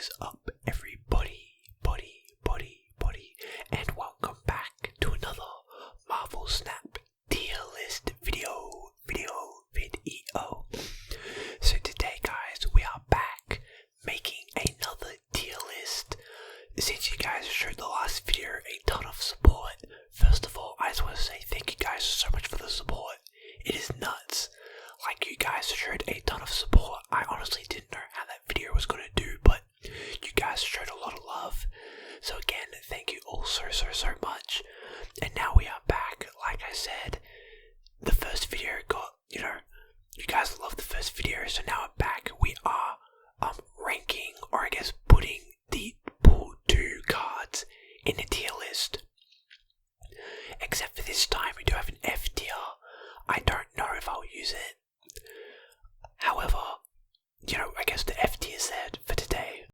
is up, everybody, and welcome back to another Marvel Snap tier list video. So today, guys, we are back making another tier list. Since you guys showed the last video a ton of support, first of all, I just want to say thank you guys so much for the support. It is nuts. Like, you guys showed a ton of support. I honestly didn't know how that video was going to do, but you guys showed a lot of love. So again, thank you all so much. And now we are back. Like I said, the first video got, you guys loved the first video, so now we're back. We are ranking, or I guess putting the Pool 2 cards in the tier list. Except for this time, we do have an F tier. I don't know if I'll use it. However, I guess the F tier is there for today.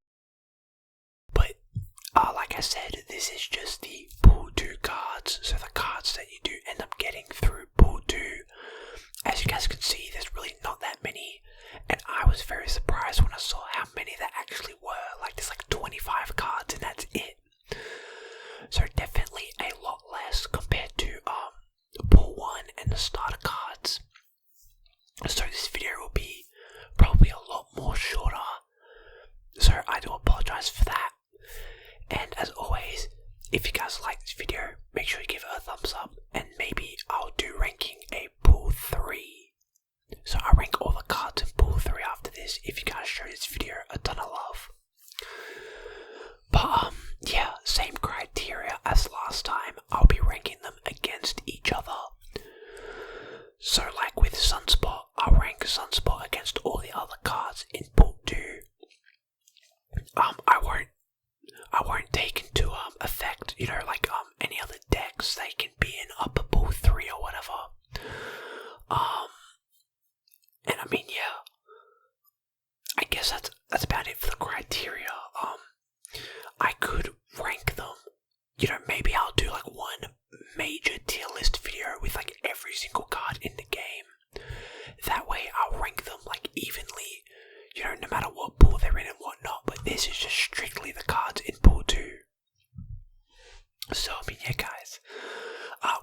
But, like I said, this is just the Pool 2 cards, so the cards that you do end up getting through Pool 2. As you guys can see, there's really not that many, and I was very surprised when I saw how many there actually were. Like, there's like 25 cards and that's it. So definitely a lot less compared to Pool 1 and the starter cards. So this video will be probably a lot more shorter, so I do apologize for that. And as always, if you guys like this video, make sure you give it a thumbs up, and maybe I'll do ranking a Pool 3. So I'll rank all the cards in Pool 3 after this, if you guys show this video a ton of love. But yeah, same criteria as last time. I'll be ranking them against each other. So like with Sunspot, I'll rank Sunspot against all the other cards in Pool 2. I won't take into effect, any other decks. They can be in upper Pool 3 or whatever. And I mean, yeah, I guess that's about it for the criteria. I could rank them. Maybe I'll do like one major tier list video with like every single card in the game. That way I'll rank them like evenly, no matter what pool they're in and whatnot. But this is just strictly the cards in Pool 2. So, I mean, yeah, guys,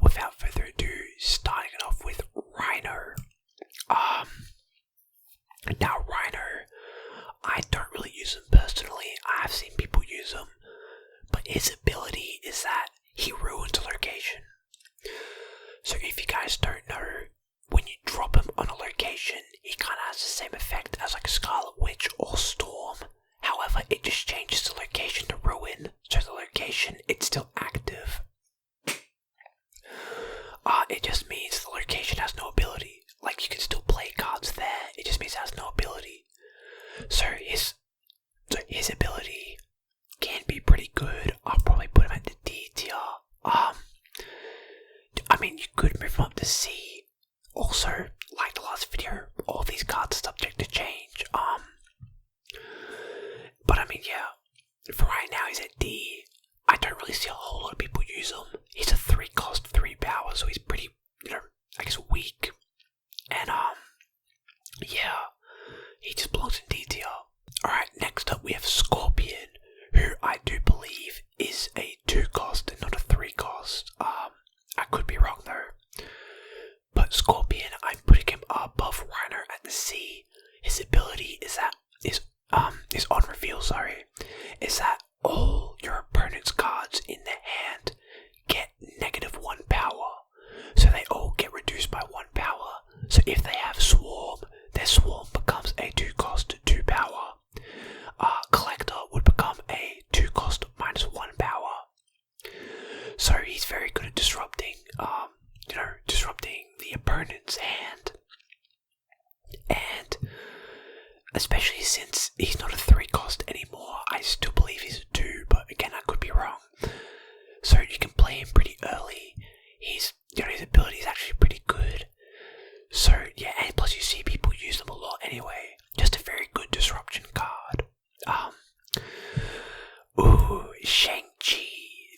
without further ado, starting it off with Rhino. Now Rhino, I don't really use him personally. I have seen people use him, but his ability is that he ruins a location. So if you guys don't know, when you drop him on a location, he kind of has the same effect as like Scarlet Witch or Storm. However, it just changes the location to ruin, so the location, it's still active. It just means the location has no ability. Like, you can still play cards there, it just means it has no ability. So his ability can be pretty good. I'll probably put him at the D tier. I mean, you could move him up to C. Also, like the last video, all these cards are subject to change. But I mean, yeah, for right now he's at D. I don't really see a whole lot of people use him. He's a 3 cost, 3 power, so he's pretty, I guess weak. And yeah, he just belongs in D tier. Alright, next up we have Scorpion, who I do believe is a 2 cost and not a 3 cost. I could be wrong though. But Scorpion, I'm putting him above Rhino at the C. His ability is on reveal, is that all your opponent's cards in their hand get -1 power. So they all get reduced by 1 power. So if they have Swarm, their Swarm becomes a 2 cost, 2 power. Collector would become a 2 cost -1 power. So he's very good at disrupting the opponent's hand. And especially since he's not a 3 cost anymore, I still believe he's a 2, but again, I could be wrong. So you can play him pretty early. His ability is actually pretty good. So yeah, and plus you see people use them a lot anyway. Just a very good disruption card. Shang-Chi,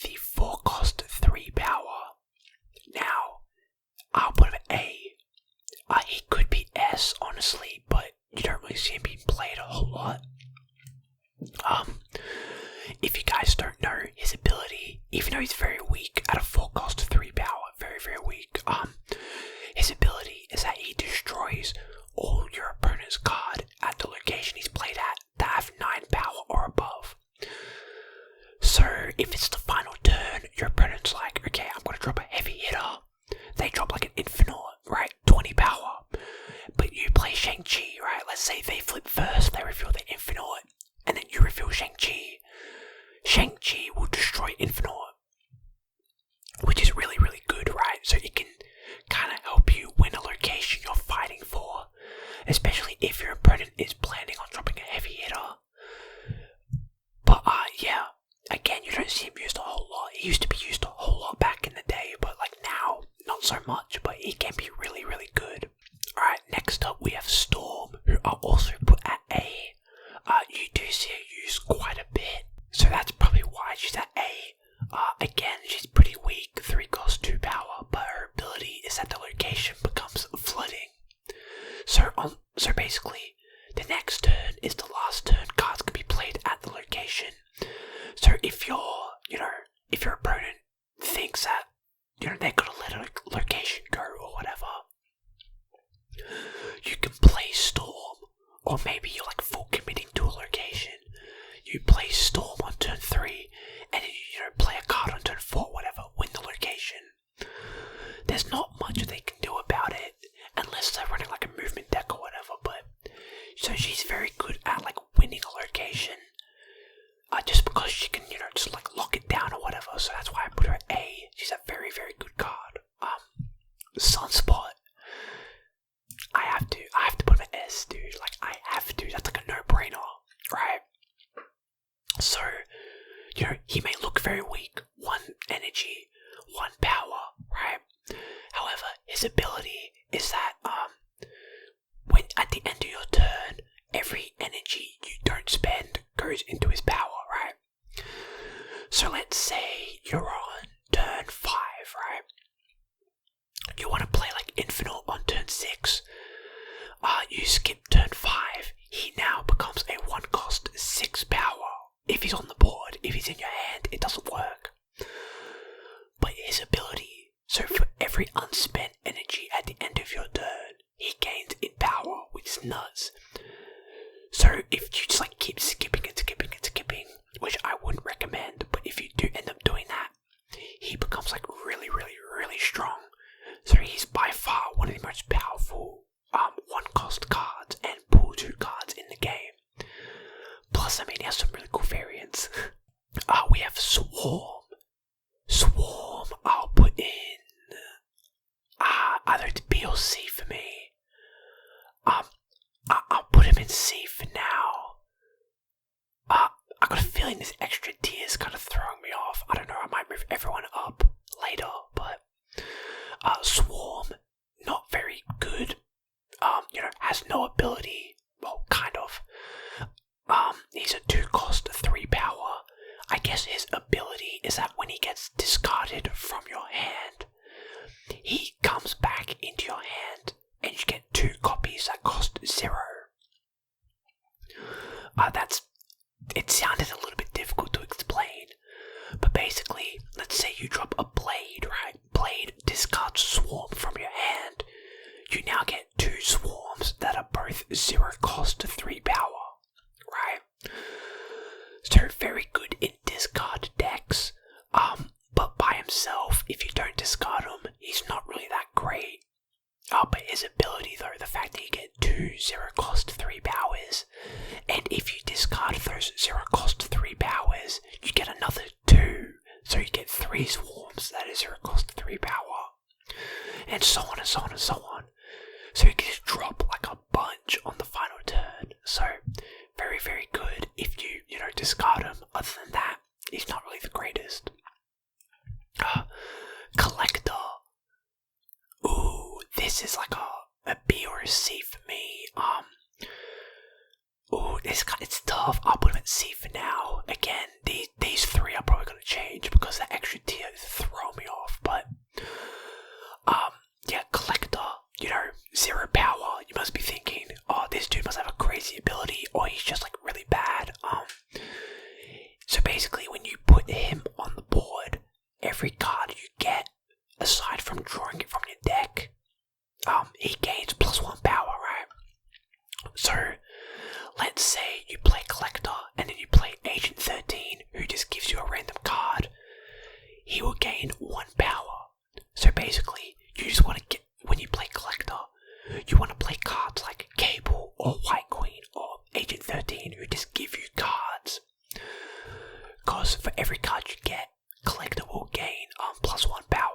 the 4 cost, 3 power. Now, I'll put him at A. He could be S, honestly, but you don't really see him being played a whole lot. If you guys don't know his ability, even though he's very weak at a full cost 3 power, very, very weak, his ability is that he destroys all your opponent's card at the location he's played at that have 9 power or above. So if it's the final turn, your opponent's like, okay, I'm gonna drop a heavy hitter. They drop like an infinite, right? 20 power. But you play Shang-Chi, right? Let's say they flip first, they reveal the infinite, and then you reveal Shang-Chi. Shang-Chi will destroy infinite, which is really, really good, right? So it can kind of help you win a location you're fighting for, especially if your opponent is planning on dropping a heavy hitter. But yeah, again, you don't see him used a whole lot. He used to be used a whole lot back in the day, but like now, not so much, but he can be really, really good. Alright, next up we have Storm, who are also put at A. You do see her used quite a bit, so that's probably why she's at A. Again, she's pretty weak, 3 cost 2 power, but her ability is that the location becomes flooding. So basically, the next turn is the last turn cards can be played at the location. So if if your opponent thinks that, they're gonna let a location go or whatever, you can play Storm, or maybe you're like full committing to a location. You play Storm on turn 3, and then you play a card on turn 4, whatever, win the location. There's not much they can do about it, unless they're running like a movement deck or whatever, but, so she's very good at like winning a location, just because she can, just like lock it down or whatever, so that's why I put her at A. She's a very, very good card. Sunspot, I have to put him at S, dude, like, I have to, that's like a no-brainer, right? So, he may look very weak, 1 energy, 1 power, right? However, his ability is that, when at the end of your turn, every energy you don't spend goes into his power, right? So let's say you're on turn 5, right? You want to play like Infinite on turn 6. You skip turn 5, he now becomes a 1 cost 6 power. If he's on the board, if he's in your hand, it doesn't work. But his ability, so for every unspent energy at the end of your turn, he gains in power, which is nuts. So if you just like keep skipping and skipping and skipping, which I wouldn't recommend, but if you do end up doing that, he becomes like really, really, really strong. So he's by far one of the most powerful 1 cost cards and pool 2 cards in the game. Plus, I mean, he has some really cool variants. We have Swarm. Swarm, I'll put in either it's B or C for me. I'll put him in C for now. I got a feeling this extra tier is kind of throwing me off. I don't know, I might move everyone up later, but Swarm, not very good. Has no ability. Well, kind of. He's a 2 cost 3 power. I guess his ability is that when he gets discarded from your hand, he comes back into your hand and you get 2 copies that cost 0. It sounded a little bit difficult to explain, but basically, let's say you drop a Blade, right? Blade discards Swarm from your hand. You now get 2 Swarms that are both 0 cost 3 power, right? So very good in discard decks, but by himself, if you don't discard him, he's not really that great. But his ability though, the fact that you get 2 0 cost 3 powers, and if you discard those 0 cost 3 powers, you get another 2, so you get 3 Swarms that are 0 cost 3 power, and so on and so on and so on. So you can just drop like a bunch on the final turn. So very, very good if you discard him. Other than that, he's not really the greatest. Collector. Ooh, this is like a B or a C for me. It's tough. I'll put him at C for now. Again, these 3 are probably gonna change because that extra tier throw me off. But yeah, Collector. 0 power. You must be thinking, oh, this dude must have a crazy ability, or he's just like really bad. let's say you play Collector and then you play Agent 13, who just gives you a random card. He will gain 1 power. So basically, you just want to get, when you play Collector, you want to play cards like Cable or White Queen or Agent 13, who just give you cards. Because for every card you get, Collector will gain +1 power.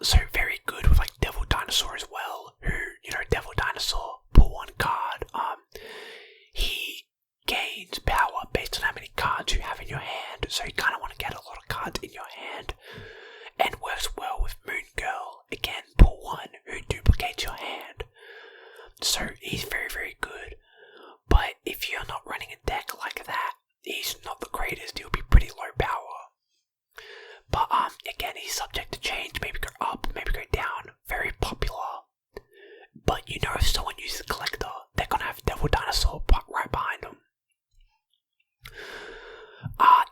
So very good with like Devil Dinosaur as well, who, Devil Dinosaur, pull 1 card. He gains power based on how many cards you have in your hand, so you kind of want to get a lot of cards in your hand. And works well with Moon Girl, again, pull 1, who duplicates your hand. So he's very, very good. But if you're not running a deck like that, he's not the greatest, he'll be pretty low power. But again, he's subject to change, maybe go up, maybe go down, very popular. But if someone uses Collector, they're gonna have Devil Dinosaur right behind them.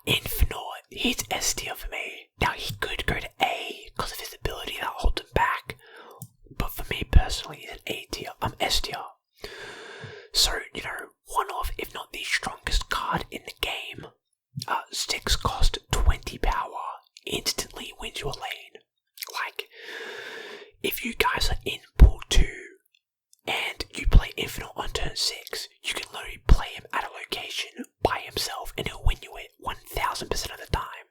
Infinite, he's S tier for me. Now he could go to A because of his ability that holds him back. But for me personally, he's an A tier, S tier. So, one of, if not the strongest card in the game. 6 cost 20 power, instantly wins your lane. Like, if you guys are in pool 2 and you play Infinite on turn 6, you can literally play him at a location by himself and he'll win you it 1000% of the time.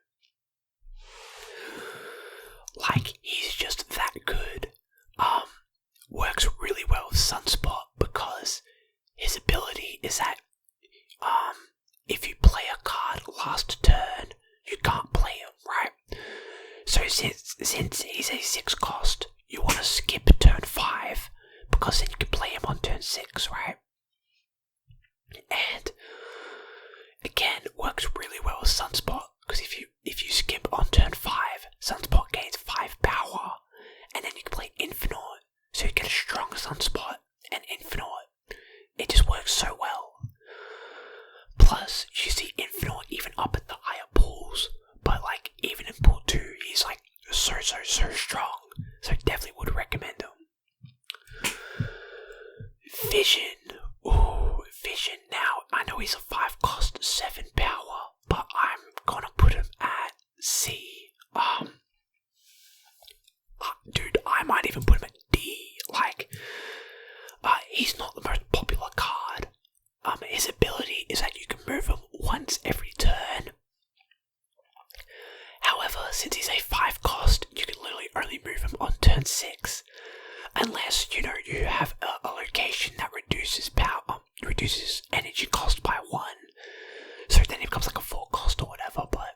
Like, he's just that good. Works really well with Sunspot because his ability is that if you play a card last turn, you can't play him, right? So since he's a 6 cost, you want to skip turn 5 because then you can play him on turn 6, right? And again, works really well with Sunspot because if you skip on turn 5, Sunspot gains 5 power, and then you can play Infinite, so you get a strong Sunspot and Infinite. It just works so well. Plus, you see Infinite even up at the higher pools, but like even in pool 2, he's like so strong. So definitely would recommend him. Vision. Ooh, Vision. Now, I know he's a 5 cost, 7 power, but I'm gonna put him at C. Dude, I might even put him at D. Like, he's not the most popular card. His ability is that you can move him once every turn. However, since he's a 5 cost, you can literally only move him on turn 6. Unless, you have a location that reduces energy cost by 1. So then it becomes like a 4 cost or whatever, but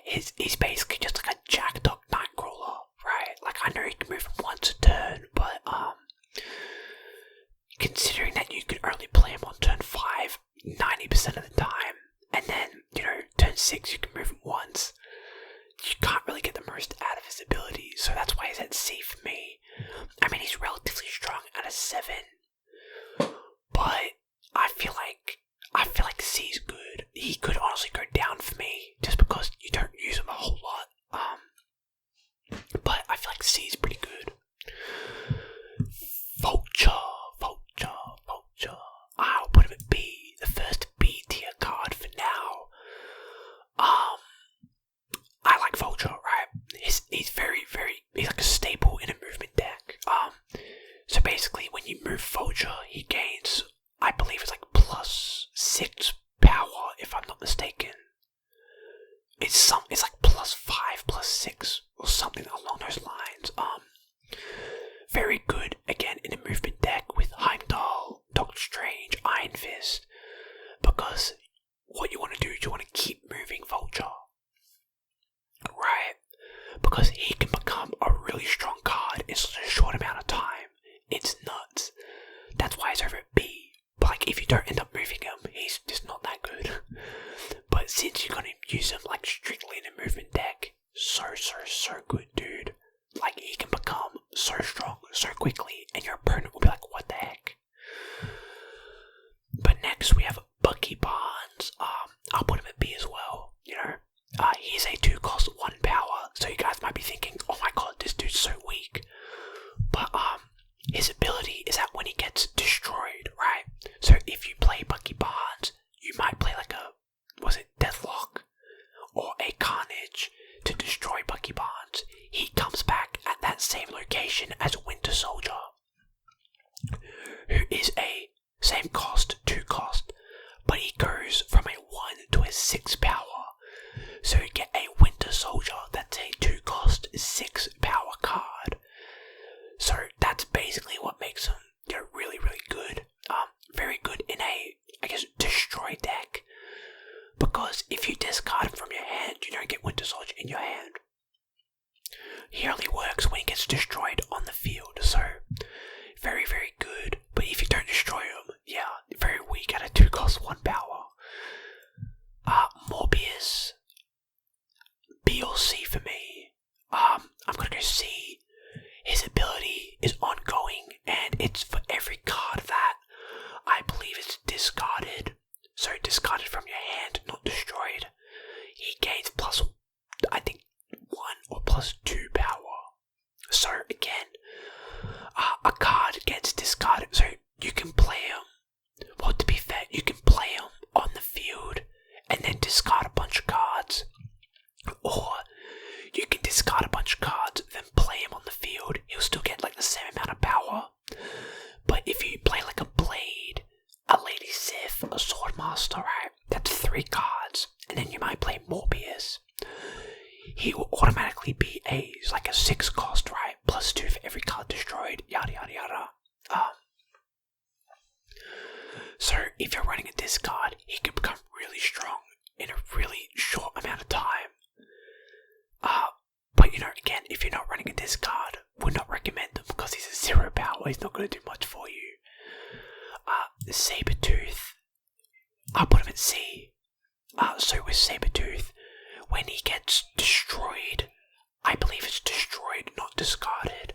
he's basically just like a jacked up Nightcrawler, right? Like, I know you can move him once a turn, but considering that you can only play him on turn 5 90% of the time, and then, turn 6 you can move him once, you can't really get the most out of his abilities, so that's why he's at C for me. I mean, he's relatively strong at a 7, but I feel like C's good. He could honestly go down for me, just because you don't use him a whole lot, but I feel like C's pretty good. Vulture. I'll put him at B, the first B tier card for now. I like Vulture, right? He's very, he's like a staple in a movement deck. So basically when you move Vulture, he gains, I believe it's like +6 power, if I'm not mistaken. It's like +5, +6, or something along those lines. Very good, again, in a movement deck with Heimdall, Doctor Strange, Iron Fist, because what you want to do is you want to keep moving Vulture, right? Because he can become a really strong card in such a short amount of time. It's nuts. That's why he's over at B. But like, if you don't end up moving him, he's just not that good. But since you're gonna use him like strictly in a movement deck, so good, dude. Like, he can become so strong so quickly, and your opponent will be like, what the heck? But next we have Bucky Barnes. I'll put him at B as well. He's a 2 cost, 1 power, so you guys might be thinking, oh my god, this dude's so weak. But his ability is that when he gets destroyed location as Winter Soldier, who is a same cost, 2 cost, but he goes from a 1 to a 6 power. So you get a Winter Soldier that's a 2 cost, 6 power card. So that's basically what makes him, really, really good. Very good in a, I guess, destroy deck. Because if you discard him from your hand, you don't get Winter Soldier in your hand. He only works when he gets destroyed on the field, so very, very good. But if you don't destroy him, very weak at a 2 cost, 1 power. Morbius, B or C for me. I'm gonna go C. His ability is ongoing, and it's for every card that I believe is discarded. So discarded from your hand, not destroyed. He gains plus, I think, 1 or plus 2 power. So again, a card gets discarded, so you can play him. Well, to be fair, you can play him on the field and then discard a bunch of cards. Or you can discard a bunch of cards, then play him on the field. He'll still get like the same amount of power. But if you play like a Blade, a Lady Sif, a Swordmaster, right? That's 3 cards. And then you might play Morbius. He will automatically be like a 6 cost, right? Plus 2 for every card destroyed, yada yada yada. So if you're running a discard, he can become really strong in a really short amount of time. But again, if you're not running a discard, would not recommend him because he's a 0 power. He's not going to do much for you. Sabretooth, I'll put him at C. So with Sabretooth, when he gets destroyed, I believe it's destroyed, not discarded,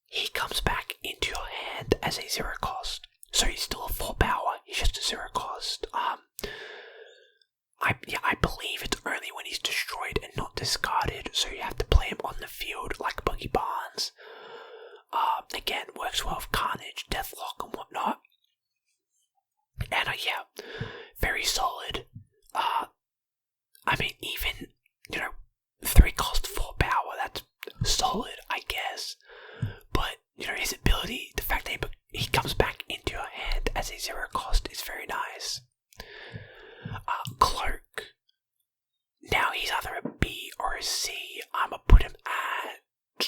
he comes back into your hand as a 0 cost. So he's still a 4 power, he's just a 0 cost. I believe it's only when he's destroyed and not discarded, so you have to play him on the field like Buggy Barnes. Again, works well with Carnage, Deathlock and whatnot. And very solid. I mean, even, 3 cost, 4 power, that's solid, I guess. But, his ability, the fact that he comes back into your hand as a 0 cost is very nice. Cloak. Now he's either a B or a C. I'm gonna put him at...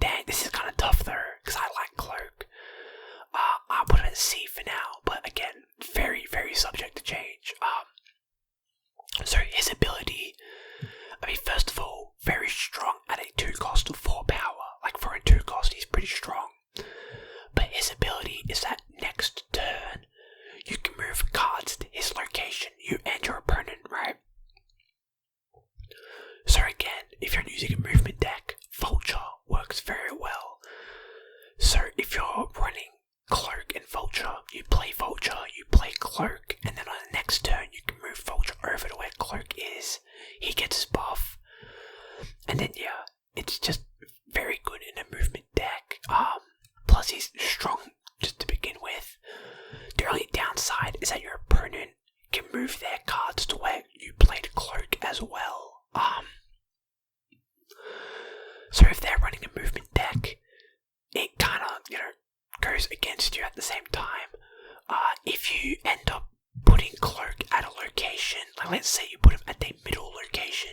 Dang, this is kind of tough though, because I like Cloak. I'll put him at C for now, but again, very, very subject to change. So his ability, first of all, very strong at a 2 cost of 4 power. Like for a 2 cost, he's pretty strong. But his ability is that next turn, you can move cards to his location, you and your opponent, right? So again, if you're using a movement deck, Vulture works very well. So if you're running Cloak and Vulture, you play Cloak, and then on the next turn you can move Vulture over to where Cloak is. He gets his buff. And then it's just very good in a movement deck. Plus he's strong just to begin with. The only downside is that your opponent can move their cards to where you played Cloak as well. So if they're running a movement deck, it kind of, goes against you at the same time. If you end up putting Cloak at a location, like let's say you put him at the middle location,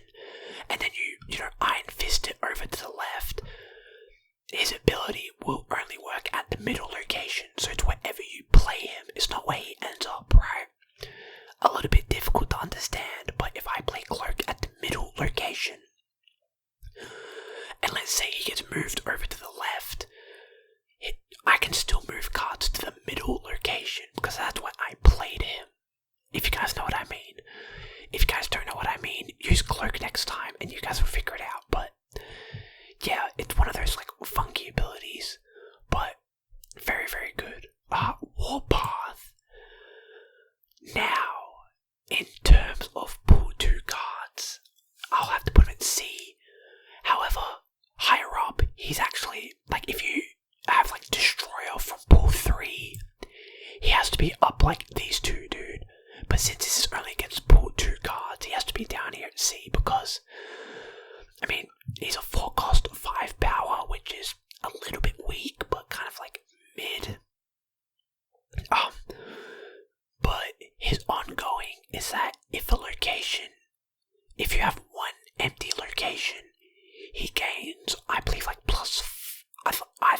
and then you Iron Fist it over to the left, his ability will only work at the middle location, so it's wherever you play him, it's not where he ends up, right? A little bit difficult to understand, but if I play Cloak at the middle location, and let's say he gets moved over to the left, I can still move cards to the middle location, because that's where I played him. If you guys know what I mean. If you guys don't know what I mean, use Cloak next time, and you guys will figure it out, but yeah, it's one of those like funky abilities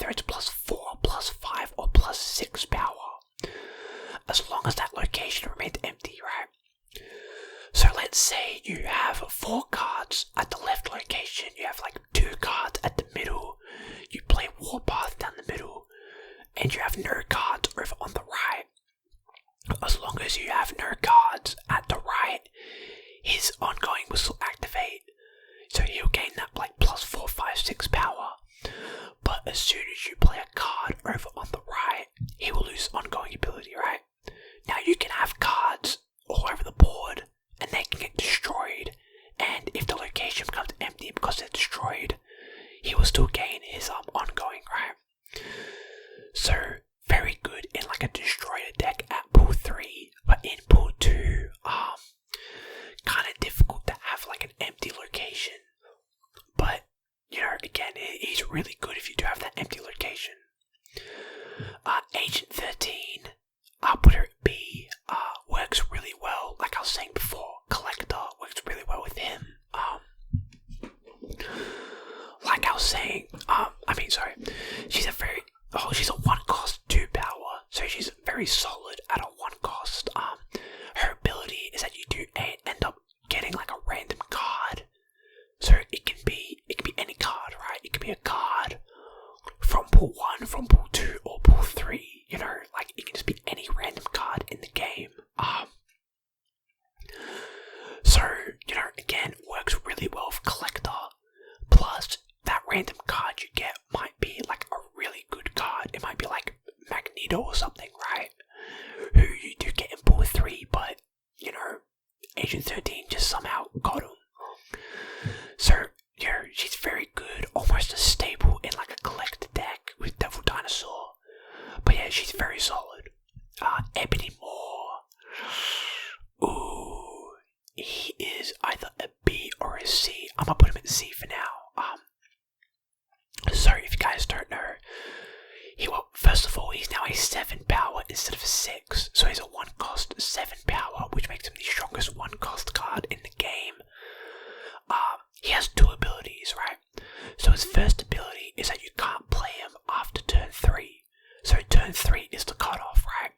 whether it's +4, +5, or +6 power, as long as that location remains empty, right? So let's say you have 4 cards at the left location, you have like 2 cards at the middle, you play Warpath down the middle, and you have no cards over on the right. As long as you have no cards at the right, his ongoing will still activate. So he'll gain that like +4, 5, 6 power. But as soon as you play a card over on the right, he will lose ongoing ability, right? Now you can have cards all over the board and they can get destroyed. And if the location becomes empty because they're destroyed, he will still gain his ongoing, right? So very good in like a destroyer deck at pool 3, but in pool 2, kind of difficult to have like an empty location. But you know, again, he's really good if you do have that empty location. Agent 13, whether it be, works really well. Like I was saying before, Collector works really well with him. Like I was saying, she's a 1 cost 2 power, so she's very solid at a 1 cost. Her ability is that you do end up getting like a random card. So it can be any card, right? It can be a card from pool 1, from pool 2, or pool 3, you know, like it can just be any random card in the game. So, you know, again, works really well for Collector. Plus, that random card you get might be like a really good card. It might be like Magneto or something, right? Who you do get in pool 3, but, you know, Agent 13 just somehow got him. So, you know, she's very good, almost as stable in like a collector deck with Devil Dinosaur. But yeah, she's very solid. Ebony Moore. Ooh, he is either a B or a C. I'm gonna put him at C for now. So if you guys don't know, first of all, he's now a 7 power instead of a 6. So he's a 1 cost 7 power, which makes him the strongest 1 cost card in the game. He has 2 abilities, right? So his first ability is that you can't play him after turn 3. So turn 3 is the cutoff, right?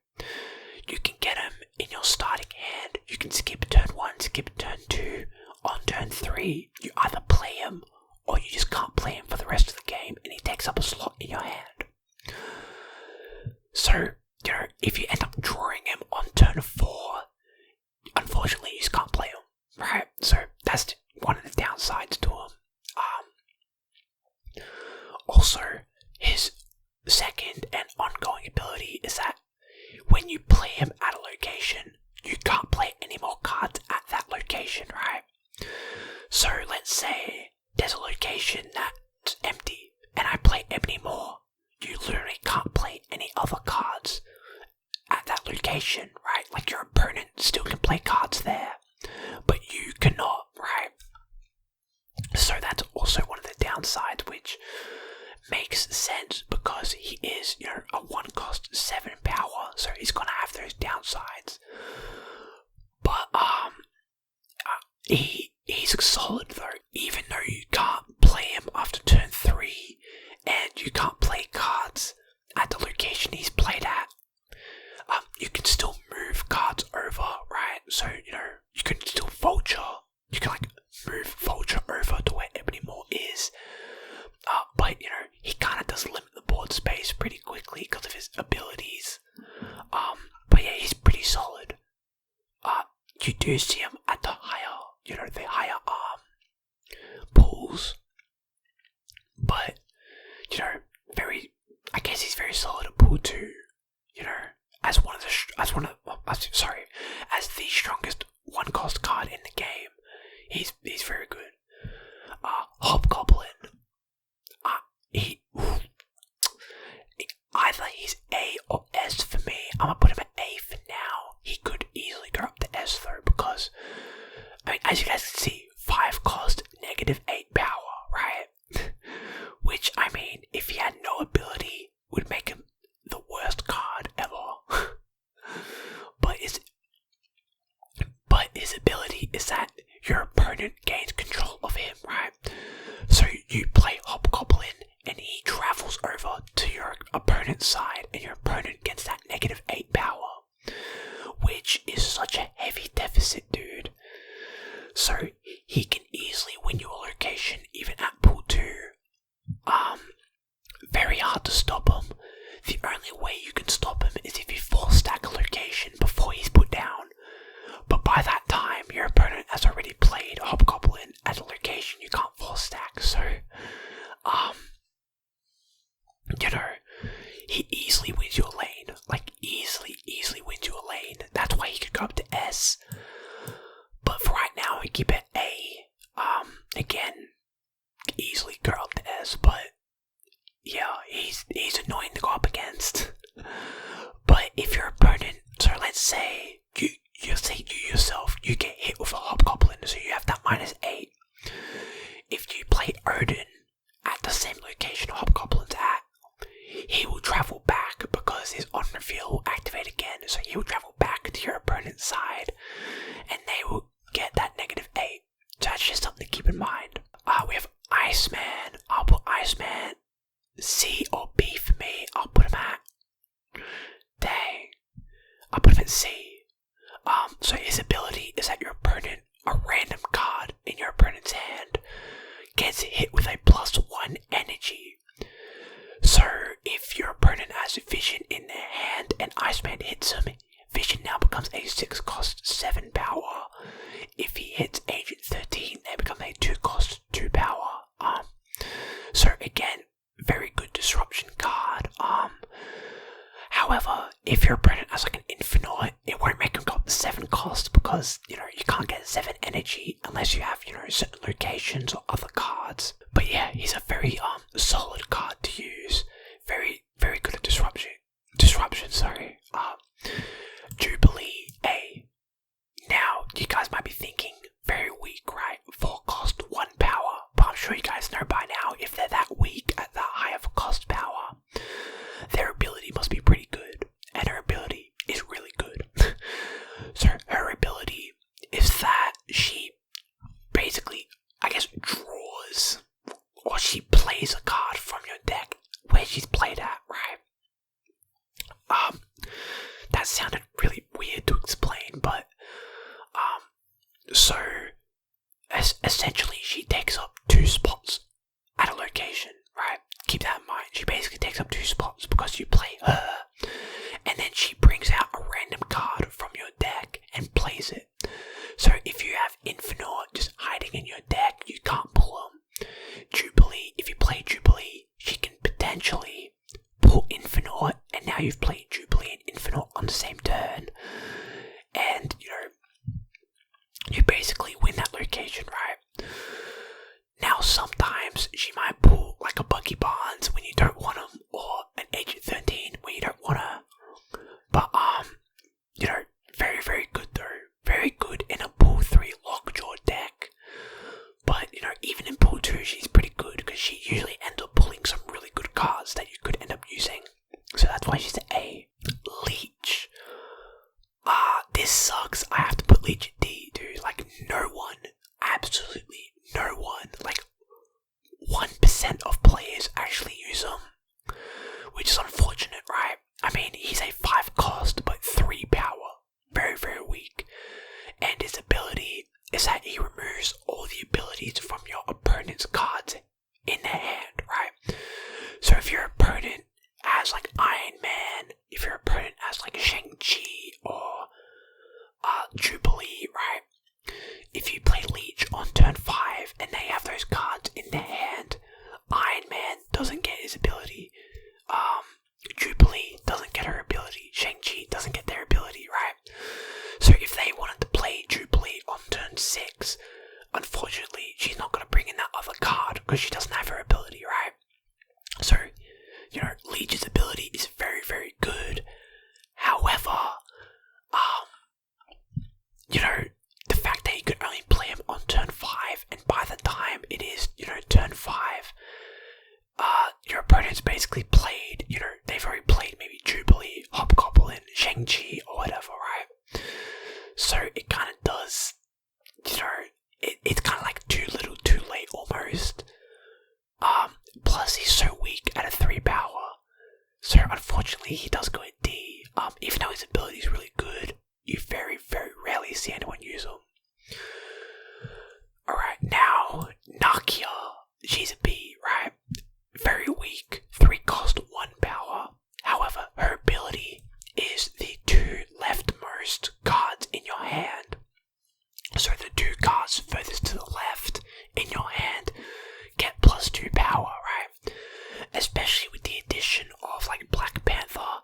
You can get him in your starting hand. You can skip turn 1, skip turn 2. On turn 3, you either play him or you just can't play him for the rest of the game and he takes up a slot in your hand. So, you know, if you end up drawing him on turn 4, unfortunately you just can't play him, right? So that's one of the downsides to him. Also, his second and ongoing ability is that when you play him at a location, you can't play any more cards at that location, right? So let's say there's a location that's empty and I play Ebony Moore. You literally can't play any other cards at that location, right? Like your opponent still can play cards there, but you cannot, right? So that's also one of the downsides, which makes sense because he is, you know, a 1 cost 7 power, so he's gonna have those downsides. But he's solid though, even though you can't play him after turn 3 and you can't play cards at the location he's played at. You can still move cards over, right? So, you know, you can still vulture. You can like move vulture over to where Ebony Moore is. But, you know, he kind of does limit the board space pretty quickly because of his abilities. But yeah, he's pretty solid. You do see him at the higher, you know, the higher pools. But, you know, I guess he's very solid at pool 2. You know, as the strongest 1 cost card in the game. He's very good. Hobgoblin. Either he's A or S for me. I'm gonna put him at A for now. He could easily go up to S though, because I mean, as you guys can see, 5 cost, -8 power, right? Which, I mean, if he had no ability, would make him the worst card ever. But his ability is that your opponent gains control of him, right? So you play Hobgoblin and he travels over to your opponent's side, and your opponent gets that -8 power, which is such a heavy deficit, dude. So he can easily win your location even at pool 2. Very hard to stop him. The only way you can stop him is if you 4-stack a location before he's put down. But by that time, your opponent has already played Hobgoblin at a location you can't 4-stack. So, he easily wins your lane. Like, easily wins your lane. That's why he could go up to S. But for right now, we keep it A. Again, easily go up to S, but yeah, he's annoying to go up against. But if your opponent, so let's say you yourself, you get hit with a Hobgoblin, so you have that -8. If you play Odin at the same location Hobgoblin's at, he will travel back because his on reveal will activate again. So he will travel back to your opponent's side, and they will get that -8. So that's just something to keep in mind. We have Iceman. I'll put Iceman C or B for me. I'll put him at, dang, I'll put him at C. So his ability is that your opponent, a random card in your opponent's hand, gets hit with a +1 energy. So if your opponent has Vision in their hand and Iceman hits him, Vision now becomes a 6 cost 7 power. If he hits Agent 13, they become a 2 cost 2 power. So again, very good disruption card. However, if your opponent has like an Infinite, it won't make him go up to 7 cost because, you can't get 7 energy unless you have, certain locations or other cards. But yeah, he's a very solid card to use. Very, very good at disruption, sorry. Jubilee A. Now, you guys might be thinking, very weak, right? 4 cost 1 power. But I'm sure you guys know by now, if they're that weak at that high of a cost power, their ability must be pretty good. And her ability is really good. So her ability is that she basically, I guess, draws, or she plays a card from your deck where she's played at, right? That sounded really weird to explain, but so essentially she takes up 2 spots at a location, right? Keep that in mind. She basically takes up 2 spots because you play her, and then she brings out a random card from your deck and plays it. So if you have Infinite just hiding in your deck, you can't pull them. Jubilee, if you play Jubilee, she can potentially pull Infinite, and now you've played Jubilee and Infinite on the same turn, and you basically win that location, right? Now sometimes she might pull like a Buggy Barnes when you don't want them, or an Agent 13 when you don't want her. But very, very good though. Very good in a pool 3 Lockjaw deck. But even in pool 2 she's pretty good because she usually ends up pulling some really good cards that you could end up using. So that's why she's an A. Leech. This sucks. I have to put Leech at D, dude. Like, no one, absolutely no one, like 1% of players actually use him, which is unfortunate, right? I mean, he's a 5 cost, but 3 power. Very, very weak. And his ability is that he removes all the abilities from your opponent's cards in their hand, right? So if your opponent has like Iron Man, if your opponent has like Shang-Chi or Jubilee, right? If you play Leech on turn 5 and they have those cards in their hand, Iron Man doesn't get his ability. Jubilee doesn't get her ability. Shang-Chi doesn't get their ability, right? So if they wanted to play Jubilee on turn 6, unfortunately, she's not going to bring in that other card because she doesn't have her ability, right? So, Leech's ability is very, very good. However, the fact that you could only play him on turn 5, and by the time it is, turn 5, your opponent's basically played, they've already played maybe Jubilee, Hobgoblin, Shang-Chi, or whatever, right? So it kind of does, it's kind of like too little, too late almost. Plus he's so weak at a 3 power unfortunately, he does go at D. Even though his ability is really good, you very, very rarely see anyone use him. Alright, now, Nakia. She's a B, right? Very weak. 3 cost, 1 power. However, her ability is the 2 leftmost cards in your hand. So the 2 cards furthest to the left in your hand get +2 power, right? Especially with the addition of like Black Panther,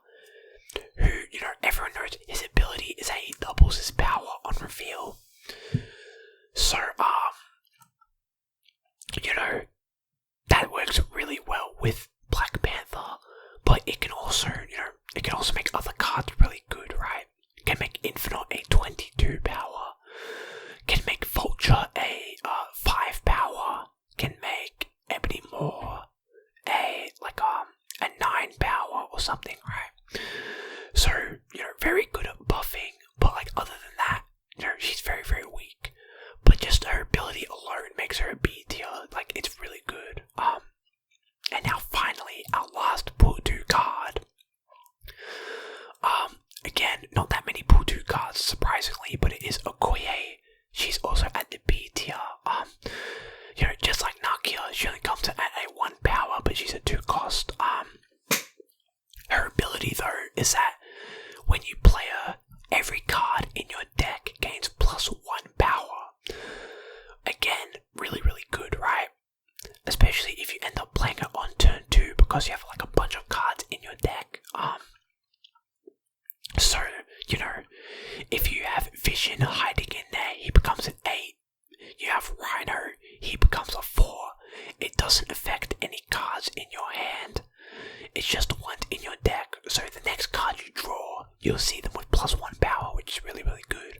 who, you know, everyone knows his ability is that he doubles his power on reveal. So, you know, that works really well with Black Panther, but it can also, you know, it can also make other cards really good, right? It can make Infinite a 22 power, can make Vulture a 5 power, can make Ebony Maw a 9 power or something, right? So, you know, very good at buffing, but like other than that, you know, she's very, very weak. But just her ability alone makes her a B tier. Like, it's really good. And now finally, our last Pool 2 card. Again, not that many Pool 2 cards, surprisingly, but it is Okoye. She's also at the B tier. You know, just like Nakia, she only comes at a 1 power, but she's a 2 cost. Her ability, though, is that when you play her, every card in your deck gains +1 power. Again, really, really good, right? Especially if you end up playing it on turn 2 because you have like a bunch of cards in your deck. So, you know, if you have Vision hiding in there, he becomes an 8. You have Rhino, he becomes a 4. It doesn't affect any cards in your hand. It's just ones in your deck. So the next card you draw, you'll see them with +1 power, which is really, really good.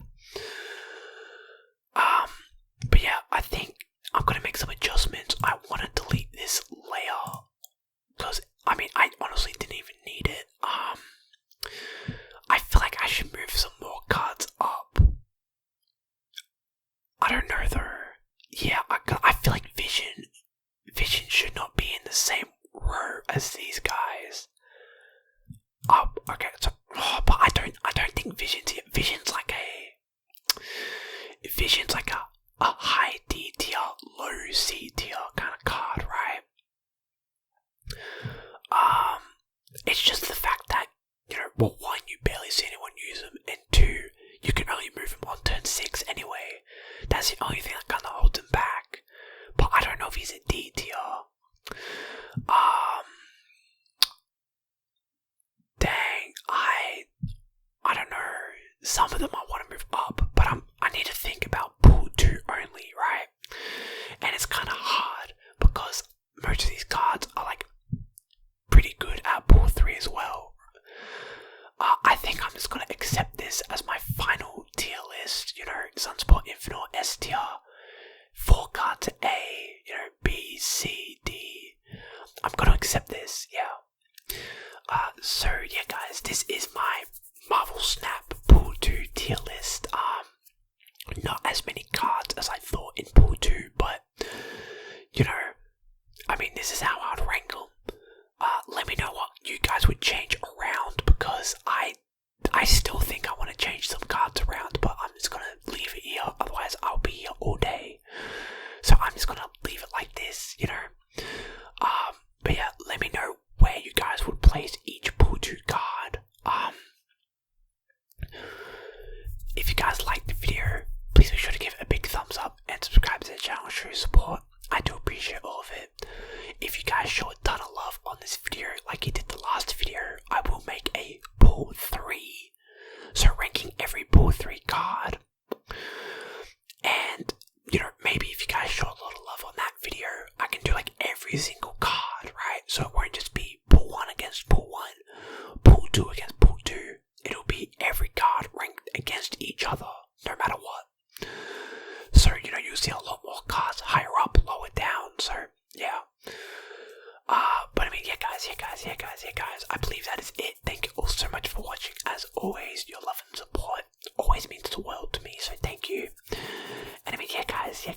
But yeah, I think I'm gonna make some adjustments. I want to delete this layer because I mean I honestly didn't even need it. I feel like I should move some more cards up. I don't know though. Yeah, I feel like Vision should not be in the same row as these guys. Okay, so but I don't think Vision's like a high D tier, low C tier kind of card, right? It's just the fact that, you know, well, 1, you barely see anyone use them, and 2, you can only move them on turn 6 anyway. That's the only thing that kind of holds him back. But I don't know if he's a D tier. Dang, I don't know. Some of them I want to move up, but I need to think about Pool 2 only, right? And it's kind of hard because most of these cards are like pretty good at Pool 3 as well. I think I'm just gonna accept this as my final tier list. You know, Sunspot Infinite S tier, 4 cards A, you know, B, C, D. I'm gonna accept this, yeah. So yeah, guys, this is my Marvel Snap Pool 2 tier list. Not as many cards as I thought in Pool 2, but you know, I mean, this is how I'd rank them. Let me know what you guys would change around, because I still think I want to change some cards around, but I'm just gonna leave it here, otherwise I'll be here all day. So I'm just gonna leave it like this, you know. But yeah, let me know where you guys would place each Pool 2 card. If you guys liked the video, please make sure to give it a big thumbs up and subscribe to the channel to show your support. I do appreciate all of it. If you guys show a ton of love on this video like you did the last video, I will make a Pool 3. So ranking every Pool 3 card. And, you know, maybe if you guys show a lot of love on that video, I can do like every single card, right? So it won't just be Pool 1 against Pool 1, Pool 2 against Pool 2. It'll be every card ranked against each other, no matter what. So, you know, you'll see a lot more cards higher up, lower down, so, yeah. But I mean, yeah guys, I believe that is it. Thank you all so much for watching. As always, your love and support always means the world to me, so thank you. And I mean, yeah guys.